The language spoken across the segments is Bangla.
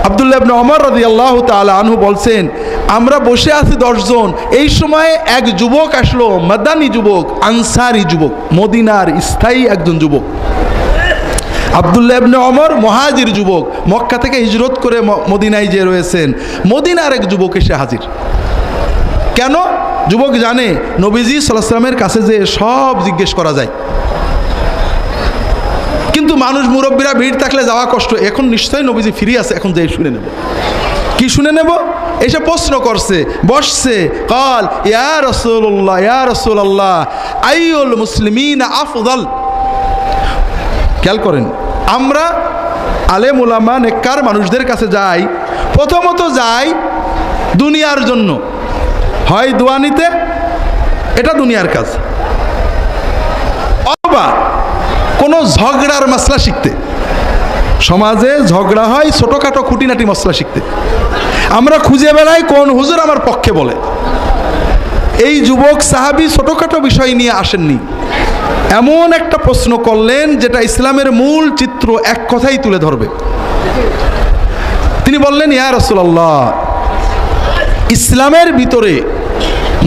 আব্দুল্লাহ ইবনে ওমর রাদিয়াল্লাহু তাআলা আনহু বলছেন, আমরা বসে আছি 10 জন, এই সময় এক যুবক আসলো, মাদানী যুবক, আনসারি যুবক, মদিনার স্থায়ী একজন যুবক। আব্দুল্লাহ ইবনে ওমর মুহাজির যুবক, মক্কা থেকে হিজরত করে মদিনায় যে রয়েছেন, মদিনার এক যুবক এসে হাজির। কেন? যুবক জানে নবীজি সাল্লাল্লাহু আলাইহি ওয়াসাল্লামের কাছে যে সব জিজ্ঞেস করা যায়, কিন্তু মানুষ মুরব্বীরা ভিড় থাকলে যাওয়া কষ্ট। এখন নিশ্চয়ই নবীজি ফ্রি আছে, এখন যাই শুনে নেব। কি শুনে নেব? এসে প্রশ্ন করছে, বসছে, কাল ইয়া রাসূলুল্লাহ, ইয়া রাসূলুল্লাহ আইয়ুল মুসলিমিনা আফদাল। খেয়াল করেন, আমরা আলেম উলামা নেককার মানুষদের কাছে যাই, প্রথমত যাই দুনিয়ার জন্য, হয় দোয়া নিতে, এটা দুনিয়ার কাজ, অথবা কোনো ঝগড়ার মাসলা শিখতে। সমাজে ঝগড়া হয়, ছোটোখাটো খুঁটিনাটি মশলা শিখতে আমরা খুঁজে বেড়াই কোন হুজুর আমার পক্ষে বলে। এই যুবক সাহাবী ছোটোখাটো বিষয় নিয়ে আসেননি, এমন একটা প্রশ্ন করলেন যেটা ইসলামের মূল চিত্র এক কথাই তুলে ধরবে। তিনি বললেন, ইয়া রাসূলুল্লাহ, ইসলামের ভিতরে,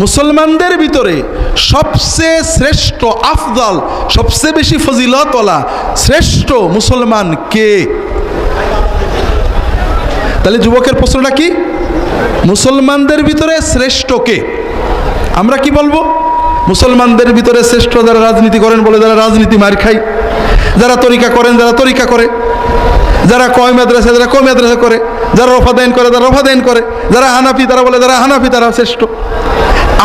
মুসলমানদের ভিতরে সবচেয়ে শ্রেষ্ঠ, আফদাল, সবচেয়ে বেশি ফজিলতওয়ালা শ্রেষ্ঠ মুসলমান কে? তাহলে যুবকের প্রশ্নটা কি? মুসলমানদের ভিতরে শ্রেষ্ঠ কে? আমরা কি বলবো? মুসলমানদের ভিতরে শ্রেষ্ঠ যারা রাজনীতি করেন বলে, যারা রাজনীতি মার খায়, যারা তরিকা করেন যারা তরিকা করে, যারা কয় মাদ্রাসা যারা কয় মাদ্রাসা করে, যারা রফাদাইন করে যারা রফাদাইন করে, যারা হানাফি তারা বলে যারা হানাফি তারা শ্রেষ্ঠ।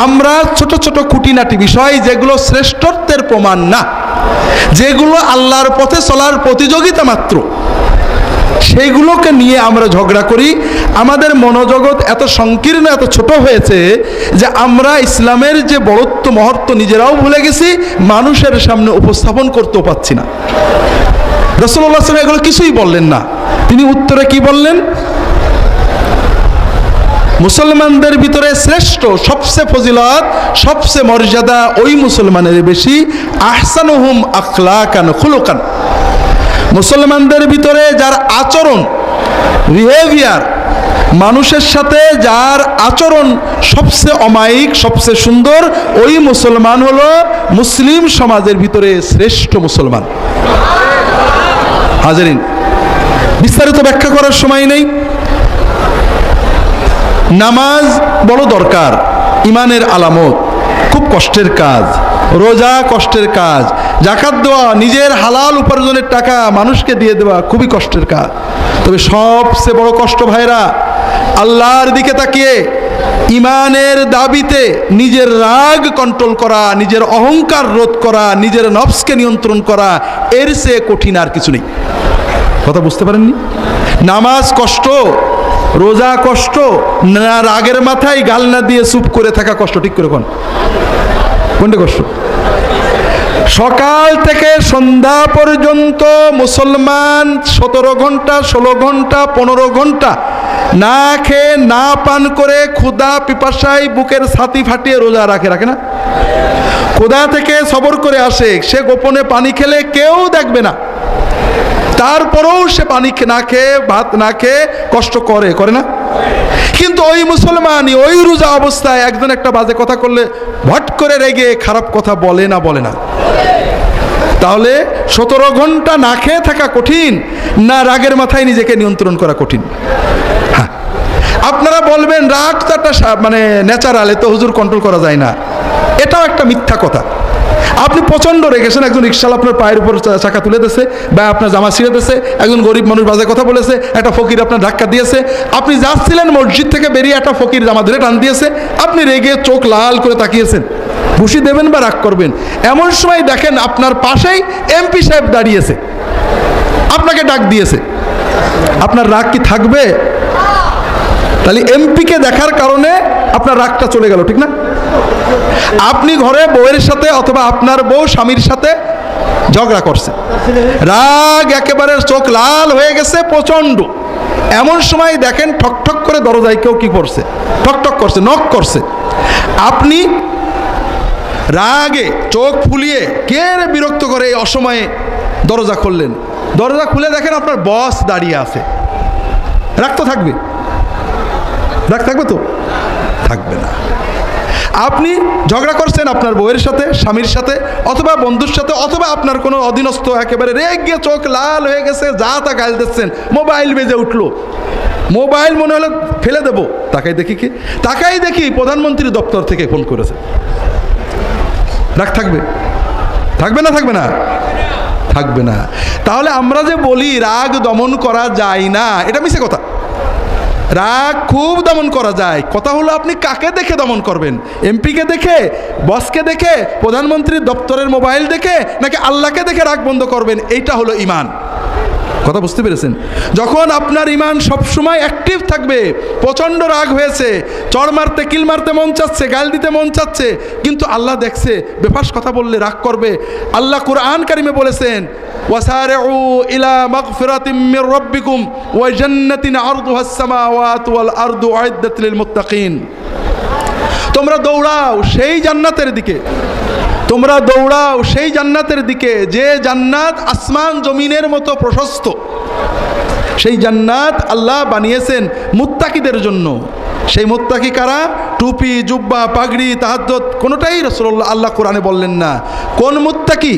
আমরা ছোট ছোট খুঁটিনাটি বিষয় যেগুলো শ্রেষ্ঠত্বের প্রমাণ না, যেগুলো আল্লাহর পথে চলার প্রতিযোগিতা মাত্র, সেইগুলোকে নিয়ে আমরা ঝগড়া করি। আমাদের মনোজগৎ এত সংকীর্ণ, এত ছোট হয়েছে যে আমরা ইসলামের যে বড়ত্ব মহত্ব নিজেরাও ভুলে গেছি, মানুষের সামনে উপস্থাপন করতেও পাচ্ছি না। রাসূলুল্লাহ সাল্লাল্লাহু আলাইহি ওয়াসাল্লাম এগুলো কিছুই বললেন না। তিনি উত্তরে কি বললেন? মুসলমানদের ভিতরে শ্রেষ্ঠ, সবচেয়ে ফজিলত, সবচেয়ে মর্যাদা ওই মুসলমানের বেশি, আহসানুহুম আখলাকান খুলুকান। মুসলমানদের ভিতরে যার আচরণ, বিহেভিয়ার, মানুষের সাথে যার আচরণ সবচেয়ে অমায়িক, সবচেয়ে সুন্দর, ওই মুসলমান হলো মুসলিম সমাজের ভিতরে শ্রেষ্ঠ মুসলমান। হাজারিন, বিস্তারিত ব্যাখ্যা করার সময় নেই। নামাজ বড় দরকার, ইমানের আলামত, খুব কষ্টের কাজ। রোজা কষ্টের কাজ, যাকাত দেওয়া, নিজের হালাল উপার্জনের টাকা মানুষকে দিয়ে দেওয়া খুবই কষ্টের কাজ। তবে সবচেয়ে বড় কষ্ট ভাইরা, আল্লাহর দিকে তাকিয়ে ইমানের দাবিতে নিজের রাগ কন্ট্রোল করা, নিজের অহংকার রোধ করা, নিজের নফসকে নিয়ন্ত্রণ করা, এর চেয়ে কঠিন আর কিছু নেই। কথা বুঝতে পারেননি? নামাজ কষ্ট, রোজা কষ্ট, না রাগের মাথায় গাল না দিয়ে চুপ করে থাকা কষ্ট। ঠিক করে কোন কোনটা কষ্ট? সকাল থেকে সন্ধ্যা পর্যন্ত মুসলমান 17 ঘন্টা, 16 ঘন্টা, 15 ঘন্টা না খেয়ে না পান করে ক্ষুধা পিপাসায় বুকের ছাতি ফাটিয়ে রোজা রাখে না? ক্ষুধা থেকে সবর করে আসে, সে গোপনে পানি খেলে কেউ দেখবে না, তারপরেও সে পানি না খেয়ে, ভাত না খেয়ে কষ্ট করে না? কিন্তু ওই মুসলমানই ওই রোজা অবস্থায় একজন একটা বাজে কথা করলে ভট করে রেগে খারাপ কথা বলে না? তাহলে 17 ঘন্টা না খেয়ে থাকা কঠিন, না রাগের মাথায় নিজেকে নিয়ন্ত্রণ করা কঠিন? হ্যাঁ, আপনারা বলবেন রাগ তো একটা মানে ন্যাচারাল, এ তো হুজুর কন্ট্রোল করা যায় না। এটাও একটা মিথ্যা কথা। আপনি প্রচণ্ড রেগেছেন, একজন রিক্সাওয়ালা আপনার পায়ের উপর চাকা তুলে দিয়েছে, বা আপনার জামা ছিঁড়ে দিয়েছে, একজন গরিব মানুষ বাজে কথা বলেছে, একটা ফকির আপনার ধাক্কা দিয়েছে, আপনি যাচ্ছিলেন মসজিদ থেকে বেরিয়ে একটা ফকির জামা ধরে টান দিয়েছে, আপনি রেগে চোখ লাল করে তাকিয়েছেন, ঘুষি দেবেন বা রাগ করবেন। এমন সময় দেখেন আপনার পাশেই এমপি সাহেব দাঁড়িয়েছে, আপনাকে ডাক দিয়েছে, আপনার রাগ কি থাকবে? তাহলে এমপিকে দেখার কারণে আপনার রাগটা চলে গেল, ঠিক না? আপনি ঘরে বউয়ের সাথে অথবা আপনার বউ স্বামীর সাথে ঝগড়া করছে, রাগ একেবারে চোখ লাল হয়ে গেছে প্রচণ্ড। এমন সময় দেখেন ঠকঠক করে দরজায় কেউ কি করছে, ঠকঠক করছে, নক করছে। আপনি রাগে চোখ ফুলিয়ে কে বিরক্ত করে এই অসময়ে দরজা খুললেন, দরজা খুলে দেখেন আপনার বস দাঁড়িয়ে আছে। রাগ তো থাকবে, রাগ থাকবে তো? থাকবে না। আপনি ঝগড়া করছেন আপনার বউয়ের সাথে, স্বামীর সাথে, অথবা বন্ধুর সাথে, অথবা আপনার কোনো অধীনস্থ একেবারে রেগে চোখ লাল হয়ে গেছে, যা তা গাল দিচ্ছেন, মোবাইল বেজে উঠলো, মোবাইল মনে হলো ফেলে দেবো, তাকাই দেখি কি, তাকাই দেখি প্রধানমন্ত্রী দপ্তর থেকে ফোন করেছে। রাগ থাকবে? থাকবে না? থাকবে না? থাকবে না। তাহলে আমরা যে বলি রাগ দমন করা যায় না, এটা মিছে কথা। রাগ খুব দমন করা যায়। কথা হলো আপনি কাকে দেখে দমন করবেন? এমপিকে দেখে, বসকে দেখে, প্রধানমন্ত্রীর দপ্তরের মোবাইল দেখে, নাকি আল্লাহকে দেখে রাগ বন্ধ করবেন? এইটা হলো ঈমান। কথা বুঝতে পেরেছেন? যখন আপনার ঈমান সবসময় অ্যাক্টিভ থাকবে, প্রচণ্ড রাগ হয়েছে, চড় মারতে, কিল মারতে মন চাচ্ছে, গাল দিতে মন চাচ্ছে, কিন্তু আল্লাহ দেখছে, বেফাস কথা বললে রাগ করবে। আল্লাহ কুরআন কারিমে বলেছেন, ওয়াসারিউ ইলা মাগফিরাতিম মির রাব্বিকুম ওয়া জান্নাতিন আরদুহাস সামাওয়াতু ওয়াল আরদু উইদ্দাত লিল মুত্তাকিন। তোমরা দৌড়াও সেই জান্নাতের দিকে, তোমরা দৌড়াও সেই জান্নাতের দিকে যে জান্নাত আসমান জমিনের মতো প্রশস্ত। সেই জান্নাত আল্লাহ বানিয়েছেন মুত্তাকিদের জন্য। সেই মুত্তাকি কারা? টুপি, জুব্বা, পাগড়ি, তাহাজ্জুদ কোনোটাই রাসূলুল্লাহ আল্লাহ কোরআনে বললেন না। কোন মুত্তাকি?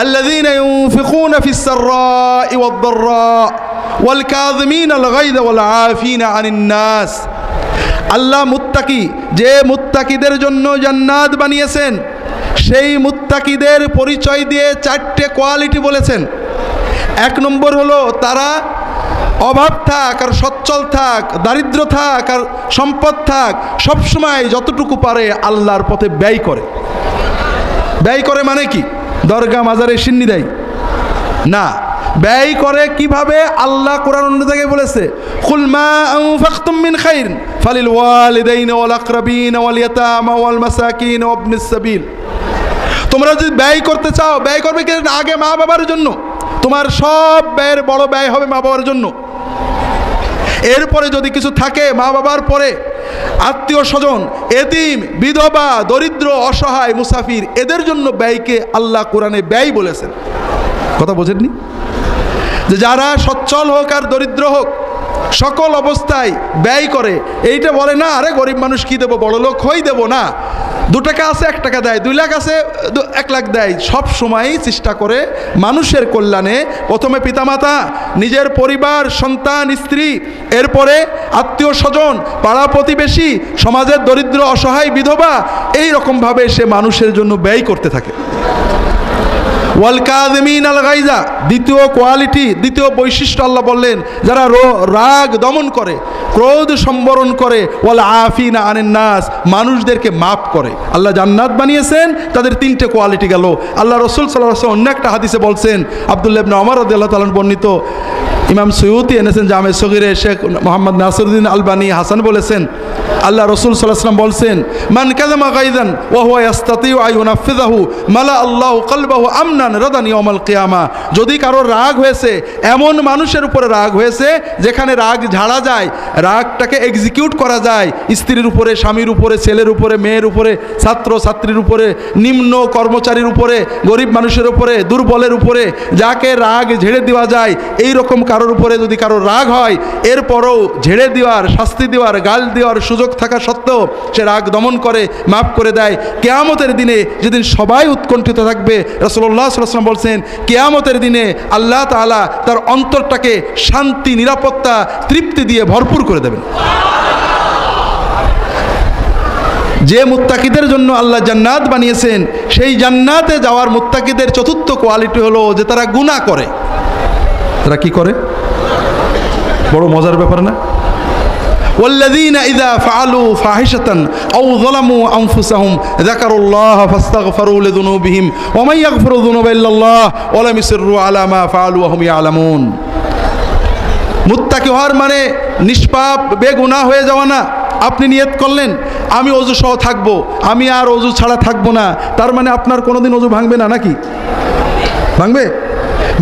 আল্লাযীনা ইউনফিকুনা ফিস সাররাই ওয়াদ দাররা ওয়াল কাযিমিনাল গায়যা ওয়াল আফিনা আনিন নাস। আল্লাহ মুত্তাকি, যে মুত্তাকিদের জন্য জান্নাত বানিয়েছেন, সেই মুত্তাকিদের পরিচয় দিয়ে 4টে কোয়ালিটি বলেছেন। 1 নম্বর হলো তারা অভাব থাক আর সচ্ছল থাক, দারিদ্র থাক আর সম্পদ থাক, সবসময় যতটুকু পারে আল্লাহর পথে ব্যয় করে। ব্যয় করে মানে কি? দরগা মাজারে সিন্নি দেয় না, ব্যয় করে কিভাবে? আল্লাহ কোরআন অন্য জায়গায় বলেছে, কুল মা আনফাকতুম মিন খাইর ফালিল ওয়ালিদাইনি ওয়াল আকরাবিন ওয়াল ইয়াতামা ওয়াল মাসাকিন ওয়া ইবনিস সাবিল। তোমরা যদি ব্যয় করতে চাও, ব্যয় করবে কি? আগে মা বাবার জন্য। তোমার সব ব্যয়ের বড় ব্যয় হবে মা বাবার জন্য। এরপরে যদি কিছু থাকে, মা বাবার পরে আত্মীয় স্বজন, এতিম, বিধবা, দরিদ্র, অসহায়, মুসাফির, এদের জন্য ব্যয়কে আল্লাহ কোরআনে ব্যয় বলেছেন। কথা বোঝেননি? যে যারা সচ্ছল হোক আর দরিদ্র হোক, সকল অবস্থায় ব্যয় করে। এইটা বলে না আরে গরিব মানুষ কি দেবো, বড় লোক হই দেবো না, 2 টাকা আছে 1 টাকা দেয়, 2 লাখ আছে 1 লাখ দেয়। সব সময়ই চেষ্টা করে মানুষের কল্যাণে, প্রথমে পিতামাতা, নিজের পরিবার, সন্তান, স্ত্রী, এরপরে আত্মীয় স্বজন, পাড়া প্রতিবেশী, সমাজের দরিদ্র, অসহায়, বিধবা, এই রকমভাবে সে মানুষের জন্য ব্যয় করতে থাকে। ওয়াল কাযিমিনাল গায়যা, দ্বিতীয় কোয়ালিটি, দ্বিতীয় বৈশিষ্ট্য আল্লাহ বললেন, যারা রাগ দমন করে, ক্রোধ সম্বরণ করে, ওয়াল আফিনা আনিন নাস, মানুষদেরকে মাফ করে। আল্লাহ জান্নাত বানিয়েছেন, তাদের 3টে কোয়ালিটি গেল। আল্লাহ রাসূল সাল্লাল্লাহু আলাইহি ওয়াসাল্লাম অন্য একটা হাদিসে বলছেন, আব্দুল্লাহ ইবনে ওমর রাদিয়াল্লাহু তাআলা বর্ণিত, ইমাম সুয়ুতি এনেছেন জামে সগীরে, শেখ মোহাম্মদ নাসিরউদ্দিন আলবানী হাসান বলেছেন, আল্লাহ রাসূল সাল্লাল্লাহু আলাইহি ওয়াসাল্লাম বলছেন, মান কাযামা গায়যান ওয়া হুয়া ইস্তাতিউ আন ইউনাফিযাহু মালা আল্লাহু কলবাহু আমনান রাদান ইয়াউমাল কিয়ামা। যদি কারো রাগ হয়েছে, এমন মানুষের উপরে রাগ হয়েছে যেখানে রাগ ঝাড়া যায়, রাগটাকে এক্সিকিউট করা যায়, স্ত্রীর উপরে, স্বামীর উপরে, ছেলের উপরে, মেয়ের উপরে, ছাত্র ছাত্রীর উপরে, নিম্ন কর্মচারীর উপরে, গরিব মানুষের উপরে, দুর্বলের উপরে, যাকে রাগ ঝেড়ে দেওয়া যায়, এই রকম কারোর উপরে যদি কারোর রাগ হয়, এরপরও ঝেড়ে দেওয়ার, শাস্তি দেওয়ার, গাল দেওয়ার সুযোগ থাকা সত্ত্বেও সে রাগ দমন করে, মাফ করে দেয়। কিয়ামতের দিনে যেদিন সবাই উৎকণ্ঠিত থাকবে, রাসূলুল্লাহ সাল্লাল্লাহু আলাইহি ওয়াসাল্লাম বলছেন, কিয়ামতের দিনে আল্লাহ তাআলা তার অন্তরটাকে শান্তি, নিরাপত্তা, তৃপ্তি দিয়ে ভরপুর করে দেবেন। যে মুত্তাকিদের জন্য আল্লাহ জান্নাত বানিয়েছেন, সেই জান্নাতে যাওয়ার মুত্তাকিদের 4র্থ কোয়ালিটি হলো যে তারা গুনাহ করে। তারা কি করে? বড় মজার ব্যাপার না? والذين إذا فعلوا فاحشة أو ظلموا أنفسهم ذكروا الله فاستغفروا لذنوبهم ومن يغفر الذنوب إلا الله ولم يصروا على ما فعلوا وهم يعلمون। মুত্তাকি হওয়ার মানে নিষ্পাপ, বেগুনাহ হয়ে যাওয়া না। আপনি নিয়ত করলেন আমি ওযু সহ থাকবো, আমি আর ওযু ছাড়া থাকবো না, তার মানে আপনার কোনোদিন ওযু ভাঙবে না নাকি? ভাঙবে?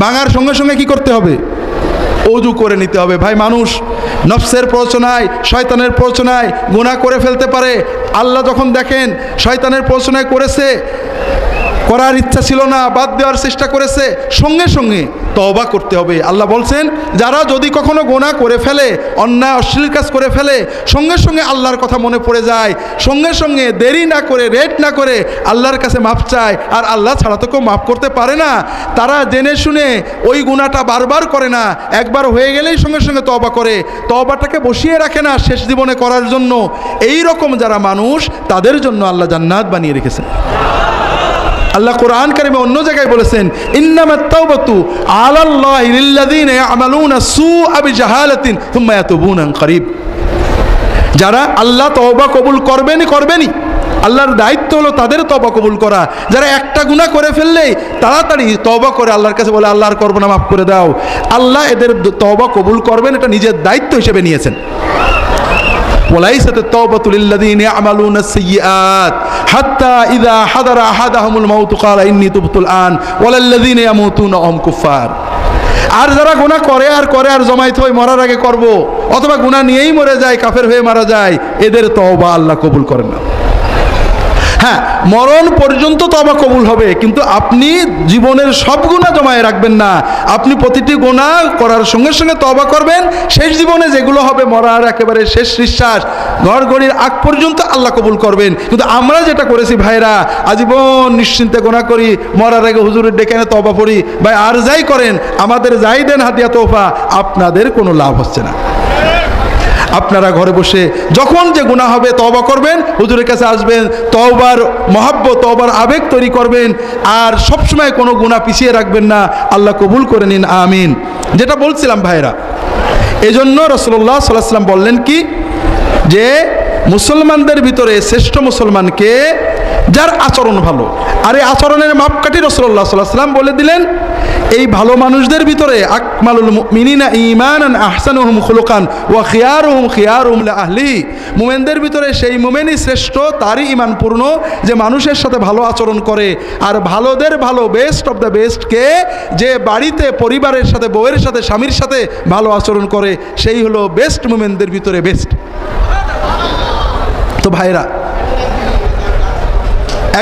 ভাঙার সঙ্গে সঙ্গে কি করতে হবে? ওযু করে নিতে হবে। ভাই, মানুষ নফসের প্ররোচনায়, শয়তানের প্ররোচনায় গুনাহ করে ফেলতে পারে। আল্লাহ যখন দেখেন শয়তানের প্ররোচনায় করেছে, করার ইচ্ছা ছিল না, বাদ দেওয়ার চেষ্টা করেছে, সঙ্গে সঙ্গে তওবা করতে হবে। আল্লাহ বলছেন যারা যদি কখনো গুনাহ করে ফেলে, অন্যায় অশ্লীল কাজ করে ফেলে, সঙ্গে সঙ্গে আল্লাহর কথা মনে পড়ে যায়, সঙ্গে সঙ্গে দেরি না করে রেট না করে আল্লাহর কাছে মাপ চায়, আর আল্লাহ ছাড়া তো কেউ মাফ করতে পারে না, তারা জেনে শুনে ওই গুনাহটা বারবার করে না, একবার হয়ে গেলেই সঙ্গে সঙ্গে তওবা করে, তওবাটাকে বসিয়ে রাখে না শেষ জীবনে করার জন্য, এই রকম যারা মানুষ তাদের জন্য আল্লাহ জান্নাত বানিয়ে রেখেছেন। আল্লাহ কোরআন কারিমে অন্য জায়গায় বলেছেন ইন্নামাত তাওবাতু আলাল্লাহি লিল্লাযিনা ইয়ামালুনা সুআ বিজাহালাতিন সুম্মা ইয়াতুবুনা মিন করিব। যারা আল্লাহ তওবা কবুল করবেনই, আল্লাহর দায়িত্ব হলো তাদের তওবা কবুল করা। যারা একটা গুনাহ করে ফেললেই তাড়াতাড়ি তওবা করে আল্লাহর কাছে বলে আল্লাহর করব না, মাফ করে দাও, আল্লাহ এদের তওবা কবুল করবেন, এটা নিজের দায়িত্ব হিসেবে নিয়েছেন। ওয়ালাইসাত আত-তাওবাতু লিল্লাযিনা ইয়ামালুনা আস-সাইয়্যাত হাত্তা ইযা হাদারা আহাদাহুমুল মাউত ক্বালা ইন্নী তুবতুল আন ওয়ালাল্লাযিনা ইয়ামুতুনা ওয়া হুম কুফার। আর যারা গুনাহ করে আর জমায়েত হয়ে মরার আগে করব, অথবা গুনাহ নিয়েই মরে যায়, কাফের হয়ে মারা যায়, এদের তওবা আল্লাহ কবুল করেন না। হ্যাঁ, মরণ পর্যন্ত তওবা কবুল হবে, কিন্তু আপনি জীবনের সব গুনাহ জমায়ে রাখবেন না। আপনি প্রতিটি গুনাহ করার সঙ্গে সঙ্গে তওবা করবেন, শেষ জীবনে যেগুলো হবে মরার একেবারে শেষ নিঃশ্বাস ঘরঘড়ির আগ পর্যন্ত আল্লাহ কবুল করবেন। কিন্তু আমরা যেটা করেছি ভাইরা, আজীবন নিশ্চিন্তে গুনাহ করি, মরার আগে হুজুরের ডেকে এনে তওবা পড়ি, ভাই আর যাই করেন আমাদের যাই দেন হাদিয়া তোহফা, আপনাদের কোনো লাভ হচ্ছে না। আপনারা ঘরে বসে যখন যে গুনাহ হবে তওবা করবেন, হুজুরের কাছে আসবেন, তওবার মহব্বত, তওবার আবেগ তৈরি করবেন, আর সবসময় কোনো গুনাহ পিছিয়ে রাখবেন না। আল্লাহ কবুল করে নিন, আমিন। যেটা বলছিলাম ভাইরা, এজন্য রাসূলুল্লাহ সাল্লাল্লাহু আলাইহি ওয়াসাল্লাম বললেন কি, যে মুসলমানদের ভিতরে শ্রেষ্ঠ মুসলমানকে যার আচরণ ভালো, আর এই আচরণের মাপকাঠি রাসূলুল্লাহ সাল্লাল্লাহু আলাইহি ওয়াসাল্লাম বলে দিলেন, এই ভালো মানুষদের ভিতরে আকমালুল মুমিনিনা ঈমানান আহসানুহুম খুলুকান ওয়া খিয়ারুহুম লিআহলিহি। মুমিনদের ভিতরে সেই মুমিনই শ্রেষ্ঠ, তারই ঈমান পূর্ণ যে মানুষের সাথে ভালো আচরণ করে। আর ভালোদের ভালো, বেস্ট অফ দ্য বেস্টকে, যে বাড়িতে পরিবারের সাথে, বউয়ের সাথে, স্বামীর সাথে ভালো আচরণ করে, সেই হলো বেস্ট মুমিনদের ভিতরে বেস্ট। তো ভাইরা,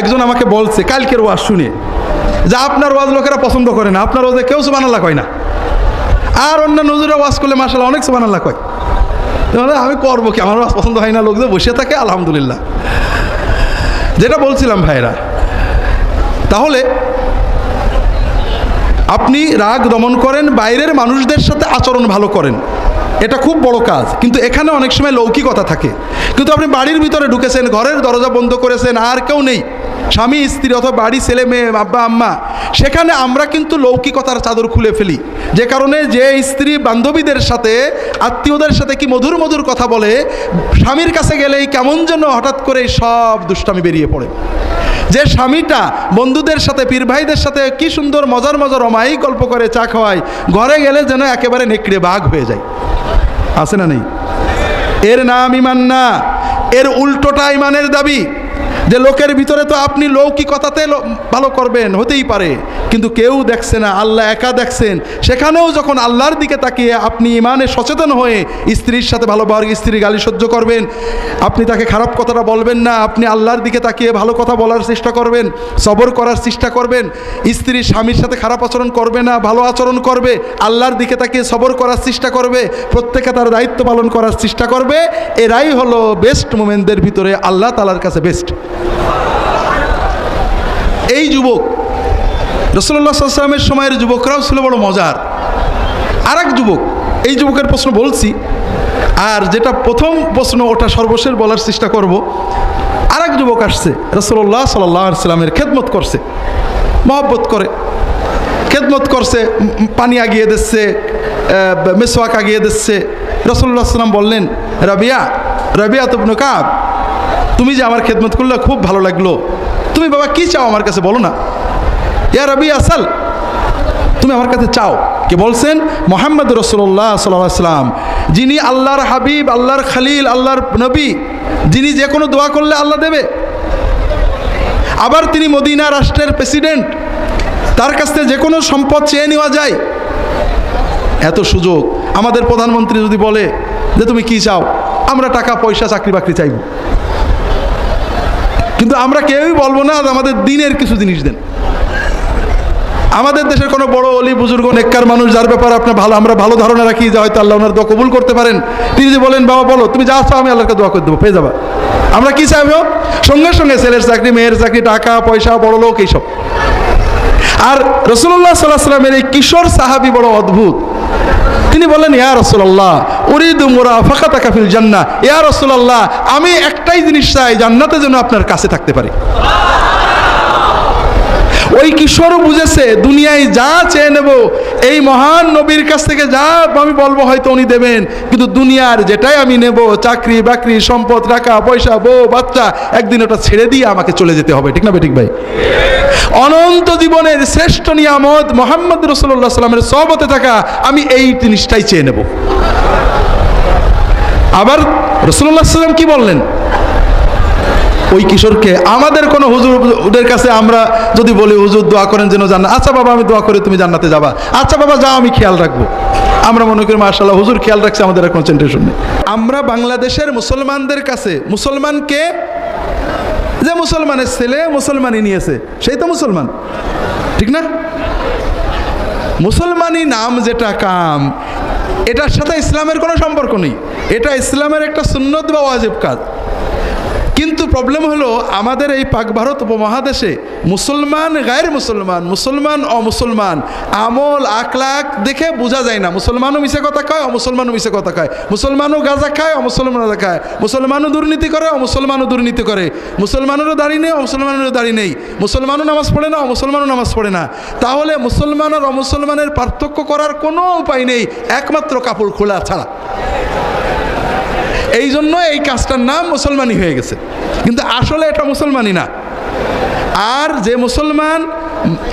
একজন আমাকে বলছে কালকের ওয়াজ শুনে, যা আপনার ওয়াজ লোকেরা পছন্দ করে না, আপনার ওয়াজে কেউ সুবহানাল্লাহ কয় না, আর অন্য নজরে ওয়াজ করলে মাশাআল্লাহ অনেক সুবহানাল্লাহ কয়। আমি করবো কি, আমার ওয়াজ পছন্দ হয় না, লোকদের বসে থাকে আলহামদুলিল্লাহ। যেটা বলছিলাম ভাইরা, তাহলে আপনি রাগ দমন করেন, বাইরের মানুষদের সাথে আচরণ ভালো করেন, এটা খুব বড় কাজ। কিন্তু এখানে অনেক সময় লৌকিকতা থাকে। কিন্তু আপনি বাড়ির ভিতরে ঢুকেছেন, ঘরের দরজা বন্ধ করেছেন, আর কেউ নেই, স্বামী স্ত্রী অথবা বাড়ি ছেলে মেয়ে, আব্বা আম্মা, সেখানে আমরা কিন্তু লৌকিকতার চাদর খুলে ফেলি। যে কারণে যে স্ত্রী বান্ধবীদের সাথে, আত্মীয়দের সাথে কি মধুর মধুর কথা বলে, স্বামীর কাছে গেলেই কেমন যেন হঠাৎ করে সব দুষ্টামি বেরিয়ে পড়ে। যে স্বামীটা বন্ধুদের সাথে, পীর ভাইদের সাথে কি সুন্দর মজার মজার অমায়িক গল্প করে চা খাওয়ায়, ঘরে গেলে যেন একেবারে নেকড়ে বাঘ হয়ে যায়। আছে না নেই? এর নাম ঈমান না, এর উল্টোটা ঈমানের দাবি। যে লোকের ভিতরে তো আপনি লৌকিকতাতে ভালো করবেন, হতেই পারে, কিন্তু কেউ দেখছে না, আল্লাহ একা দেখছেন। সেখানেও যখন আল্লাহর দিকে তাকিয়ে আপনি ঈমানে সচেতন হয়ে স্ত্রীর সাথে ভালো ব্যবহার, স্ত্রীর গালি সহ্য করবেন, আপনি তাকে খারাপ কথাটা বলবেন না, আপনি আল্লাহর দিকে তাকিয়ে ভালো কথা বলার চেষ্টা করবেন, সবর করার চেষ্টা করবেন, স্ত্রী স্বামীর সাথে খারাপ আচরণ করবে না, ভালো আচরণ করবে, আল্লাহর দিকে তাকিয়ে সবর করার চেষ্টা করবে, প্রত্যেকে তার দায়িত্ব পালন করার চেষ্টা করবে, এরাই হলো বেস্ট মোমেন্টদের ভিতরে আল্লাহ তাআলার কাছে বেস্ট। এই যুবক রাসূলুল্লাহ সাল্লাল্লাহু আলাইহি ওয়াসাল্লামের সময়ের যুবকরাও ছিল বড় মজার। আর এক যুবক, এই যুবকের প্রশ্ন বলছি, আর যেটা প্রথম প্রশ্ন ওটা সর্বশেষ বলার চেষ্টা করব। আর এক যুবক আসছে, রাসূলুল্লাহ সাল্লাল্লাহু আলাইহি ওয়াসাল্লামের খেদমত করছে, মহব্বত করে খেদমত করছে, পানি আগিয়ে দিচ্ছে, মেসওয়াক আগিয়ে দিচ্ছে। রাসূলুল্লাহ সাল্লাল্লাহু আলাইহি ওয়াসাল্লাম বললেন, রাবিয়া ইবনে কাব, তুমি যে আমার খেদমত করলে খুব ভালো লাগলো, তুমি বাবা কি চাও আমার কাছে বলো না। ইয়া রাবিয়া সাল, তুমি আমার কাছে চাও। কে বলছেন? মুহাম্মদ রাসূলুল্লাহ সাল্লাল্লাহু আলাইহি ওয়াসাল্লাম, যিনি আল্লাহর হাবিব, আল্লাহর খলিল, আল্লাহর নবী, যিনি যে কোনো দোয়া করলে আল্লাহ দেবে। আবার তিনি মদিনা রাষ্ট্রের প্রেসিডেন্ট, তার কাছ থেকে যে কোনো সম্পদ চেয়ে নেওয়া যায়। এত সুযোগ, আমাদের প্রধানমন্ত্রী যদি বলে যে তুমি কি চাও, আমরা টাকা পয়সা চাকরি বাকরি চাইব, কিন্তু আমরা কেউই বলবো না আমাদের দিনের কিছু জিনিস দেন। আমাদের দেশের কোনো বড় অলি বুজুর্গ নেককার মানুষ যার ব্যাপারে আমরা ভালো ধারণা রাখি যে হয়তো আল্লাহ ওনার দোয়া কবুল করতে পারেন, তিনি যদি বলেন বাবা বলো তুমি যা চাও আমি আল্লাহকে দোয়া করে দেবো, পেয়ে যাবা। আমরা কি চাইবো? সঙ্গে সঙ্গে ছেলের চাকরি, মেয়ের চাকরি, টাকা পয়সা, বড় লোক, এইসব। আর রাসূলুল্লাহ সাল্লাল্লাহু আলাইহি ওয়াসাল্লামের এই কিশোর সাহাবী বড় অদ্ভুত। তিনি বললেন ইয়া রাসূলুল্লাহ উরিদু মুরাফাকাতাকা ফিল জান্নাহ, ইয়া রাসূলুল্লাহ আমি একটাই জিনিস চাই, জান্নাতে যেন আপনার কাছে থাকতে পারি। ওই কিশোর বুঝেছে দুনিয়ায় যা চেয়ে নেব এই মহান নবীর কাছ থেকে যা আমি বলবো হয়তো উনি দেবেন, কিন্তু দুনিয়ার যেটাই আমি নেব, চাকরি বাকরি, সম্পদ, টাকা পয়সা, বউ বাচ্চা, একদিন ওটা ছেড়ে দিয়ে আমাকে চলে যেতে হবে। ঠিক না বেঠিক ভাই? অনন্ত জীবনের শ্রেষ্ঠ নিয়ামত মুহাম্মদ রাসূলুল্লাহ সাল্লামের সহবতে থাকা, আমি এই জিনিসটাই চেয়ে নেব। আবার রাসূলুল্লাহ সাল্লাম কি বললেন ওই কিশোরকে? আমাদের কোনো হুজুরদের কাছে আমরা যদি বলি হুজুর দোয়া করেন যেন জান্নাত, আচ্ছা বাবা আমি দোয়া করে তুমি জান্নাতে যাবা, আচ্ছা বাবা যাও আমি খেয়াল রাখবো, আমরা মনে করি মাশাআল্লাহ হুজুর খেয়াল রাখছে, আমাদের আর কনসেন্ট্রেশন নেই। আমরা বাংলাদেশের মুসলমানদের কাছে মুসলমানকে, যে মুসলমানের ছেলে মুসলমানই নিয়েছে সেই তো মুসলমান, ঠিক না? মুসলমানি নাম যেটা কাম, এটার সাথে ইসলামের কোনো সম্পর্ক নেই, এটা ইসলামের একটা সুন্নত বা ওয়াজিব কাজ। কিন্তু প্রবলেম হলো আমাদের এই পাক ভারত উপমহাদেশে মুসলমান গায়ের মুসলমান, মুসলমান অমুসলমান, আমল আখলাক দেখে বোঝা যায় না। মুসলমানও মিশে কথা কয়, অমুসলমানও মিশে কথা কয়, মুসলমানও গাঁজা খায়, অমুসলমান গাঁজা খায়, মুসলমানও দুর্নীতি করে, অমুসলমানও দুর্নীতি করে, মুসলমানেরও দাড়ি নেই, অমুসলমানেরও দাড়ি নেই, মুসলমানও নামাজ পড়ে না, অমুসলমানও নামাজ পড়ে না। তাহলে মুসলমান আর অমুসলমানের পার্থক্য করার কোনো উপায় নেই একমাত্র কাপড় খোলা ছাড়া। এই জন্য এই কাজটার নাম মুসলমানি হয়ে গেছে, কিন্তু আসলে এটা মুসলমানি না। আর যে মুসলমান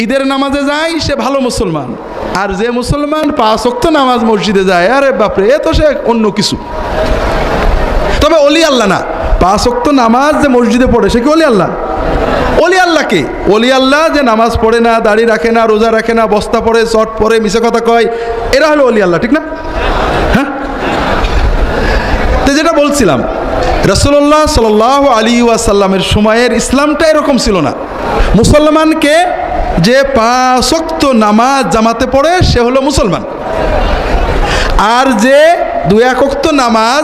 ঈদের নামাজে যায় সে ভালো মুসলমান, আর যে মুসলমান 5 ওয়াক্ত নামাজ মসজিদে যায়, আরে বাপরে এ তো সে অন্য কিছু। তবে অলি আল্লাহ না, 5 ওয়াক্ত নামাজ যে মসজিদে পড়ে সে কি অলি আল্লাহ? অলি আল্লাহ কে? অলি আল্লাহ যে নামাজ পড়ে না, দাড়ি রাখে না, রোজা রাখে না, বস্তা পরে, শর্ট পরে, মিশে কথা কয়, এরা হলো অলি আল্লাহ, ঠিক না? হ্যাঁ, যেটা বলছিলাম রাসূলুল্লাহ সাল্লাল্লাহু আলাইহি ওয়াসাল্লামের সময়ের ইসলামটা এরকম ছিল না। মুসলমানকে যে 5 ওয়াক্ত নামাজ জামাতে পড়ে সে হলো মুসলমান, আর যে 2-1 ওয়াক্ত নামাজ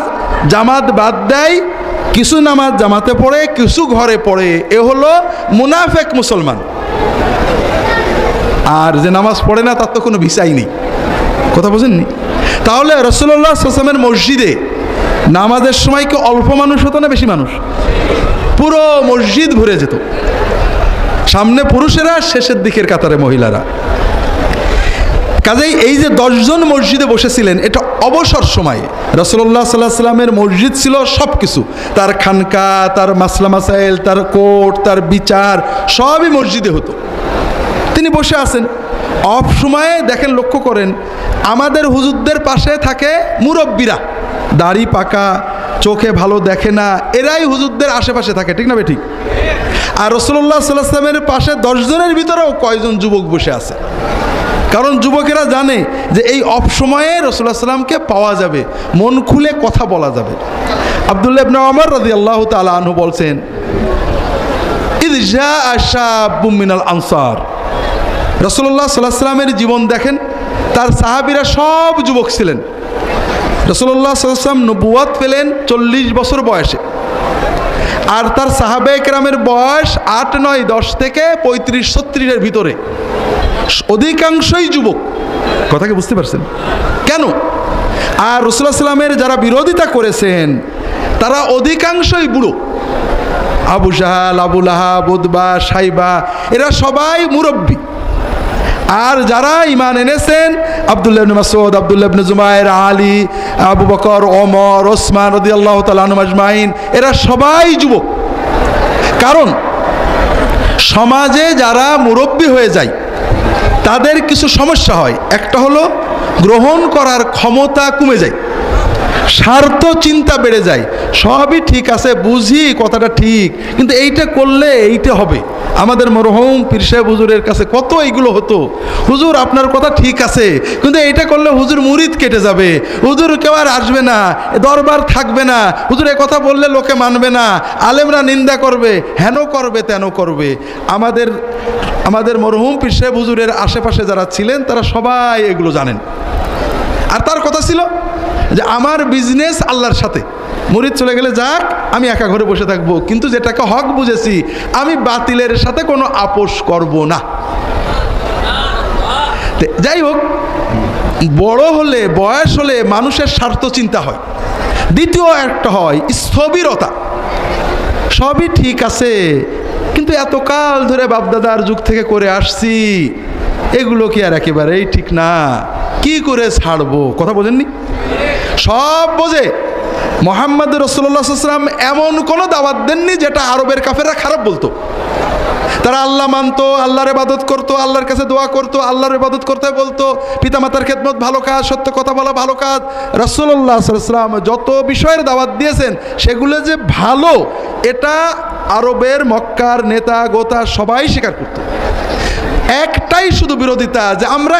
জামাত বাদ দেয়, কিছু নামাজ জামাতে পড়ে কিছু ঘরে পড়ে, এ হলো মুনাফেক মুসলমান। আর যে নামাজ পড়ে না তার তো কোনো ভিসাই নেই। কথা বোঝেননি? তাহলে রাসূলুল্লাহ সাল্লাল্লাহু আলাইহি ওয়াসাল্লামের মসজিদে নামাজের সময় কি অল্প মানুষ হতো না বেশি মানুষ? পুরো মসজিদ ভরে যেত, সামনে পুরুষেরা, শেষের দিকের কাতারে মহিলারা। কাজেই এই যে 10 জন মসজিদে বসেছিলেন এটা অবসর সময়ে। রাসূলুল্লাহ সাল্লাল্লাহু আলাইহি ওয়াসাল্লামের মসজিদ ছিল সব কিছু, তার খানকা, তার মাসলা মাসাইল, তার কোর্ট, তার বিচার সবই মসজিদে হতো। তিনি বসে আছেন, অফ সময়ে দেখেন, লক্ষ্য করেন আমাদের হুজুরদের পাশে থাকে মুরব্বীরা, দাড়ি পাকা, চোখে ভালো দেখে না, এরাই হুজুরদের আশেপাশে থাকে, ঠিক না বেঠিক? আর রাসূলুল্লাহ সাল্লাল্লাহু আলাইহি ওয়াসাল্লামের পাশে 10 জনের ভিতরেও কয়জন যুবক বসে আছে, কারণ যুবকেরা জানে যে এই অফ সময়ে রাসূলুল্লাহ সাল্লামকে পাওয়া যাবে, মন খুলে কথা বলা যাবে। আব্দুল্লাহ ইবনে ওমর রাদিয়াল্লাহু তাআলা আনহু বলছেন, ইয জাআ শাবুম মিনাল আনসার। রাসূলুল্লাহ সাল্লাল্লাহু আলাইহি ওয়াসাল্লামের জীবন দেখেন, তার সাহাবীরা সব যুবক ছিলেন। রাসূলুল্লাহ সাল্লাল্লাহু আলাইহি ওয়াসাল্লাম নবুয়ত পেলেন 40 বছর বয়সে, আর তার সাহাবায়ে কেরামের বয়স 8, 9, 10 থেকে 35-36 ভিতরে, অধিকাংশই যুবক। কথা কি বুঝতে পারছেন? কেন? আর রাসূলুল্লাহ সাল্লামের যারা বিরোধিতা করেছেন তারা অধিকাংশই বুড়ো। আবু জাহাল, আবু লাহাব, উতবা, সাইবা, এরা সবাই মুরব্বী। আর যারা ঈমান এনেছেন আব্দুল্লাহ ইবনে মাসউদ, আব্দুল্লাহ ইবনে জুবায়ের, আলী, আবু বকর, ওমর, ওসমান রাদিয়াল্লাহু তাআলা আনহুম আজমাইন, এরা সবাই যুবক। কারণ সমাজে যারা মুরব্বী হয়ে যায় তাদের কিছু সমস্যা হয়। একটা হলো গ্রহণ করার ক্ষমতা কমে যায়, স্বার্থ চিন্তা বেড়ে যায়। সবই ঠিক আছে, বুঝি কথাটা ঠিক, কিন্তু এইটা করলে এইটা হবে। আমাদের মরহুম পীর সাহেব হুজুরের কাছে কত এইগুলো হতো, হুজুর আপনার কথা ঠিক আছে, কিন্তু এইটা করলে হুজুর মুরিদ কেটে যাবে, হুজুর কেউ আর আসবে না, দরবার থাকবে না, হুজুর এ কথা বললে লোকে মানবে না, আলেমরা নিন্দা করবে, হেন করবে তেন করবে। আমাদের আমাদের মরহুম পীর সাহেব হুজুরের আশেপাশে যারা ছিলেন তারা সবাই এগুলো জানেন। আর তার কথা ছিল যে আমার বিজনেস আল্লাহর সাথে, মুরিদ চলে গেলে যাক, আমি একা ঘরে বসে থাকবো, কিন্তু যেটাকে হক বুঝেছি আমি বাতিলের সাথে কোনো আপোষ করব না। যাই হোক, বড় হলে, বয়স হলে মানুষের স্বার্থ চিন্তা হয়। দ্বিতীয় একটা হয় স্থবিরতা। সবই ঠিক আছে, কিন্তু এতকাল ধরে বাপদাদার যুগ থেকে করে আসছি, এগুলো কি আর একেবারেই ঠিক না, কি করে ছাড়বো? কথা বোঝেননি? সব বোঝে। মোহাম্মদ রাসূলুল্লাহ সাল্লাল্লাহু আলাইহি ওয়াসাল্লাম এমন কোনো দাওয়াত দেননি যেটা আরবের কাফেররা খারাপ বলতো। তারা আল্লাহ মানতো, আল্লাহর ইবাদত করতো, আল্লাহর কাছে দোয়া করতো, আল্লাহর ইবাদত করতে বলতো, পিতামাতার খেদমত ভালো কাজ, সত্য কথা বলা ভালো কাজ। রাসূলুল্লাহ সাল্লাল্লাহু আলাইহি ওয়াসাল্লাম যত বিষয়ের দাওয়াত দিয়েছেন সেগুলো যে ভালো, এটা আরবের মক্কার নেতা গোতা সবাই স্বীকার করত। একটাই শুধু বিরোধিতা, যে আমরা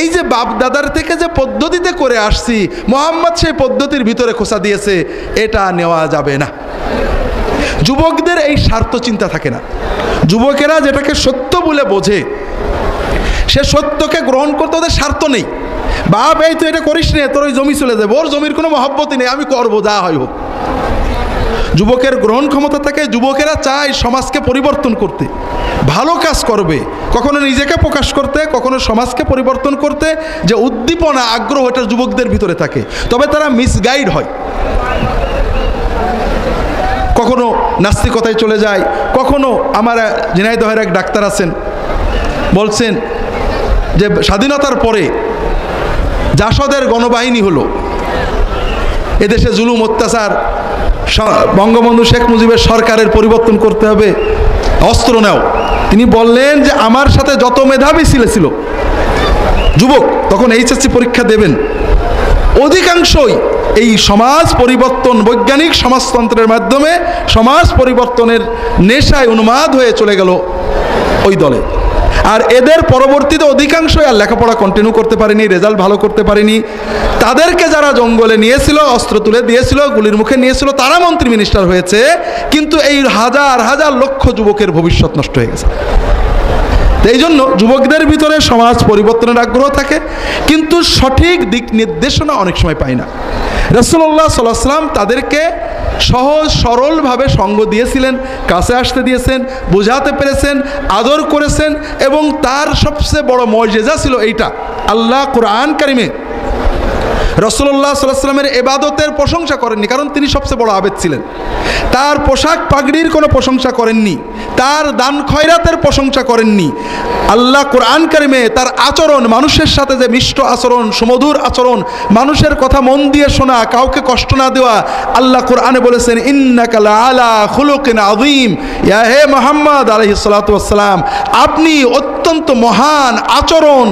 এই যে বাপ দাদার থেকে যে পদ্ধতিতে করে আসছি, মুহাম্মদ সেই পদ্ধতির ভিতরে খোঁচা দিয়েছে, এটা নেওয়া যাবে না। যুবকদের এই স্বার্থ চিন্তা থাকে না। যুবকেরা যেটাকে সত্য বলে বোঝে, সে সত্যকে গ্রহণ করতে ওদের স্বার্থ নেই। বাপ এই তুই এটা করিস নে, তোর ওই জমি চলে যাবে, ওর জমির কোনো মহব্বতই নেই, আমি করবো যা হয় হোক। যুবকের গ্রহণ ক্ষমতা থাকে। যুবকেরা চায় সমাজকে পরিবর্তন করতে, ভালো কাজ করবে, কখনো নিজেকে প্রকাশ করতে, কখনো সমাজকে পরিবর্তন করতে। যে উদ্দীপনা, আগ্রহ, এটা যুবকদের ভিতরে থাকে। তবে তারা মিসগাইড হয়, কখনো নাস্তিকতায় চলে যায়। কখনো আমার ঝিনাইদহের এক ডাক্তার আছেন, বলছেন যে স্বাধীনতার পরে জাসদের গণবাহিনী হলো, এদেশে জুলুম অত্যাচার, বঙ্গবন্ধু শেখ মুজিবের সরকারের পরিবর্তন করতে হবে, অস্ত্র নাও। তিনি বললেন যে আমার সাথে যত মেধাবী ছিল যুবক, তখন এইচএসসি পরীক্ষা দেবেন, অধিকাংশই এই সমাজ পরিবর্তন, বৈজ্ঞানিক সমাজতন্ত্রের মাধ্যমে সমাজ পরিবর্তনের নেশায় উন্মাদ হয়ে চলে গেল ওই দলে। আর এদের পরবর্তীতে অধিকাংশই আর লেখাপড়া কন্টিনিউ করতে পারেনি, রেজাল্ট ভালো করতে পারেনি। তাদেরকে যারা জঙ্গলে নিয়েছিল, অস্ত্র তুলে দিয়েছিল, গুলির মুখে নিয়েছিল, তারা মন্ত্রী মিনিস্টার হয়েছে, কিন্তু এই হাজার হাজার লক্ষ যুবকের ভবিষ্যৎ নষ্ট হয়ে গেছে। এই জন্য যুবকদের ভিতরে সমাজ পরিবর্তনের আগ্রহ থাকে, কিন্তু সঠিক দিক নির্দেশনা অনেক সময় পায় না। রাসূলুল্লাহ সাল্লাল্লাহু আলাইহি ওয়াসাল্লাম তাদেরকে সহজ সরলভাবে সঙ্গ দিয়েছিলেন, কাছে আসতে দিয়েছেন, বোঝাতে পেরেছেন, আদর করেছেন। এবং তার সবচেয়ে বড় মর্যাদা ছিল এইটা, আল্লাহ কোরআন কারিমে রাসূলুল্লাহ সাল্লাল্লাহু আলাইহি ওয়াসাল্লামের ইবাদতের প্রশংসা করেননি, কারণ তিনি সবচেয়ে বড় আবেদ ছিলেন। তার পোশাক পাগড়ির কোনো প্রশংসা করেননি, তার দান খয়রাতের প্রশংসা করেননি। আল্লাহ কোরআন কারিমে তার আচরণ, মানুষের সাথে যে মিষ্ট আচরণ, সুমধুর আচরণ, মানুষের কথা মন দিয়ে শোনা, কাউকে কষ্ট না দেওয়া, আল্লাহ কোরআনে বলেছেন ইন্নাকা লাআলা খুলুকিন আযীম, ইয়া হে মুহাম্মদ আলাইহিস সালাতু ওয়াস সালাম, আপনি অত্যন্ত মহান আচরণ